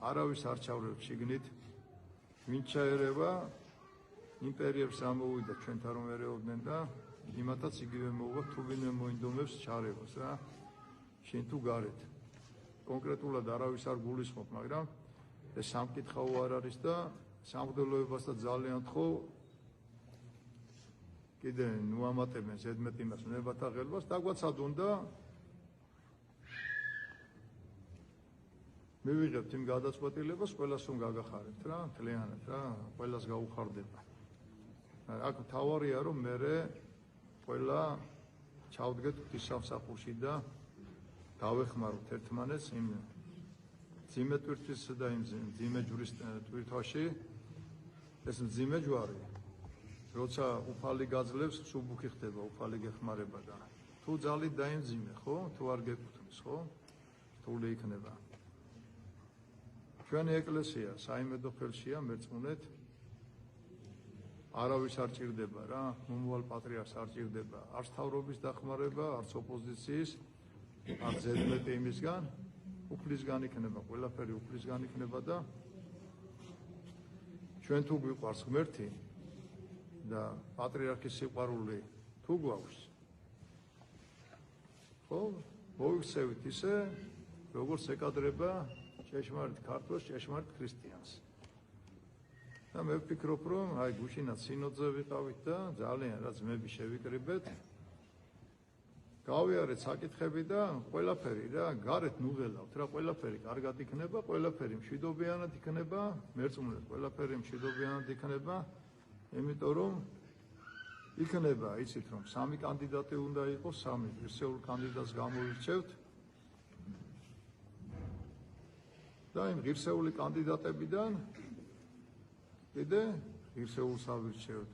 არავის არ ჩავრევთ შიგნით, ვინ ჩაერევა იმპერიებს ამოვიდა ჩვენთან რომ ერეოდნენ და იმათაც იგივე მოუვა თუ ვინმე მოინდომებს ჩარევას რა შენ თუ გარეთ კონკრეტულად არავის არ გულისხმობ მაგრამ ეს სამკითხაო არ არის და სამღვდელოებასთან ძალიან თხო კიდე ნუ ამატებენ ზედმეტ იმას ნებათა ღელვას დაგვაცად უნდა მივიღებთ იმ გადაწყვეტილებას ყველას რომ გაგახარებთ რა მთლიანად რა ყველას გაუხარდება აქ თავარია რომ მე ყველა ჩავდგეთ ღვთისმსახურში და დავეხმაროთ ერთმანეთს იმ ძიმე ტვირთვის და იმ ძიმე ჯვრის ტვირთვაში ეს ძიმე ჯვარი როცა უფალი გაძლევს სუბუქი ხდება უფალი გეხმარება და თუ ძალით დაიმძიმე ხო თუ არ გეკუთვნის ხო რთული იქნება ჩვენი ეკლესია საიმედო ხელშია მერწმუნეთ არავის არ ჭირდება რა მომავალ პატრიარქს არ ჭირდება არც თავრობის დახმარება არც ოპოზიციის არც ზედმეტი იმისგან უფლისგან იქნება ყველაფერი უფლისგან იქნება და ჩვენ თუ გვიყვარს ღმერთი და პატრიარქის სიყვარული თუ გვაქვს ხო მოიქცევით ისე როგორც ეკადრება ჭეშმარიტ ქართველს ჭეშმარიტ ქრისტიანს და მე ვფიქრობ რომ აი გუშინაც სინოდზე ვიყავით და ძალიან რა ძმები შევიკრიბეთ გავიარეთ საკითხები და ყველაფერი რა გარეთ ნუღელავთ რა ყველაფერი კარგად იქნება ყველაფერი მშვიდობიანად იქნება მერწმუნეთ ყველაფერი მშვიდობიანად იქნება იმიტომ რომ იქნება იცით რომ სამი კანდიდატი უნდა იყოს სამი ღირსეულ კანდიდატს გამოვირჩევთ და იმ ღირსეული კანდიდატებიდან კიდე ღირსეულს ავირჩევთ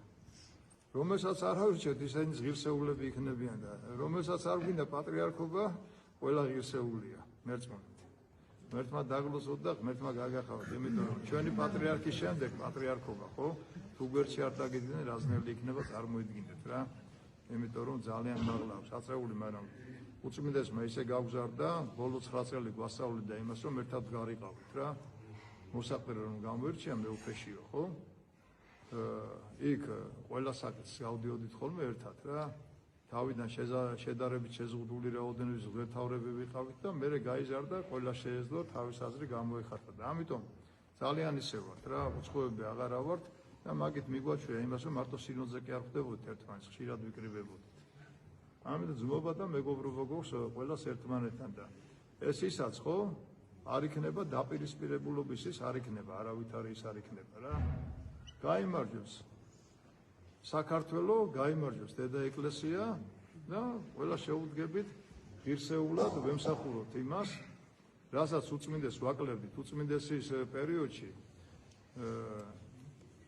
რომელსაც არ ავირჩევთ ისინი ღირსეულები იქნებიან და რომელსაც არ გვინდა პატრიარქობა ყველა ღირსეულია მერწმუნეთ ღმერთმა დაგლოსოთ და ღმერთმა გაგახავთ იმიტომ რომ ჩვენი პატრიარქის შემდეგ პატრიარქობა ხო თუ გვერდში არ დაგიდგნენ რაზნელი იქნება წარმოიდგინეთ რა იმიტომ რომ ძალიან მაღლა საწეული მაგრამ უწმინდესმა ისე გავგზარდა ბოლო 9 წელი გვასწავლიდა იმას რომ ერთად გარიყავით რა მოსაყრე რომ გამოირჩია მეუფეშიო ხო იქ ყველა საკითხს გავდიოდით ხოლმე ერთად რა თავიდან შედარებით შეზღუდული რაოდენობის ღმერთავრები ვიყავით და მე გაიზარდა ყველა შეეძლო თავის აზრი გამოეხატა და ამიტომ ძალიან ისე ვართ რა უცხოები აღარა ვართ და მაგით მიგვაჩვია იმას რომ მარტო სინოდზე კი არ ხვდებოდით ერთმანეთს ხშირად ვიკრიბებოდით ამიტომ ძმობა და მეგობრობა გვაქვს ყველას ერთმანეთთან და ეს ისაც ხო არ იქნება დაპირისპირებულობის ის არ იქნება არავითარი ის არ იქნება რა გაიმარჯვებს საქართველოს გაიმარჯვებს დედა ეკლესია და ყველა შეუდგებით ღირსეულად ვემსახუროთ იმას რასაც უწმინდეს ვაკლებდით უწმინდესის პერიოდში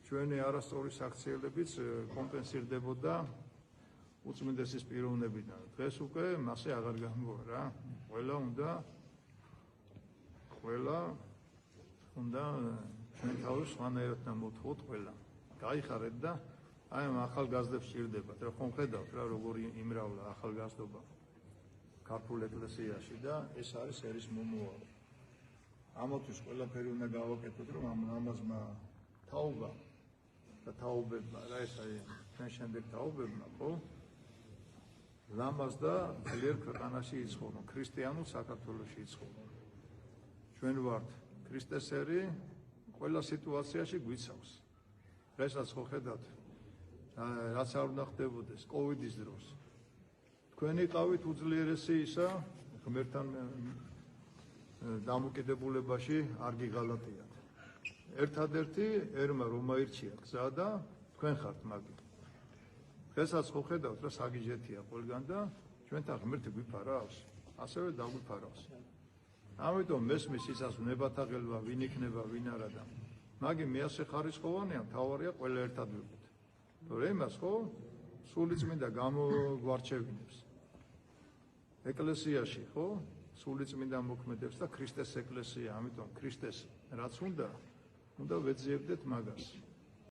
ჩვენი არასწორი საქციელებიც კომპენსირდებოდა უწმინდესის პიროვნებიდან დღეს უკვე მასე აღარ გამოვა რა უნდა ჩვენ თავის სხვანაირად მოთხოვოთ ყველა გაიხარეთ და აი ამ ახალგაზრდებს ჭირდებათ რა ხომ ხედავთ რა როგორი იმრავლა ახალგაზრდობა ქართულ ეკლესიაში და ეს არის ერის მომავალი ამათვის ყველაფერი უნდა გავაკეთოთ რომ ამ ამაზმა თაობა და თაობებმა რა ეს აი ჩვენ შემდეგ თაობებმა ხო ლამაზ და ძლიერ ქვეყანაში იცხოვრონ ქრისტიანულ საქართველოში იცხოვრონ ჩვენ ვართ ქრისტესერი ყველა სიტუაციაში გვიცავს დღესაც ხო ხედავთ რაც არ უნდა ხდებოდეს კოვიდის დროს თქვენი ყავით უძლიერესი ისა ღმერთთან დამოკიდებულებაში არ გიღალატიათ ერთადერთი ერმა რომ აირჩია გზა და თქვენ ხართ მაგი დღესაც ხო ხედავთ რა საგიჟეთია ყველგან და ჩვენთან ღმერთი გვიფარავს ასევე დაგვიფარავს ამიტომ მესმის ისას ნებათა ღელვა ვინ იქნება ვინ არა და მაგი მეასე ხარისხოვანია მთავარია ყველა ერთად ვიყოთ თორე იმას ხო სულიწმინდა გამოგვარჩევინებს ეკლესიაში ხო სულიწმინდა მოქმედებს და ქრისტეს ეკლესია ამიტომ ქრისტეს რაც უნდა ვეძიებდეთ მაგას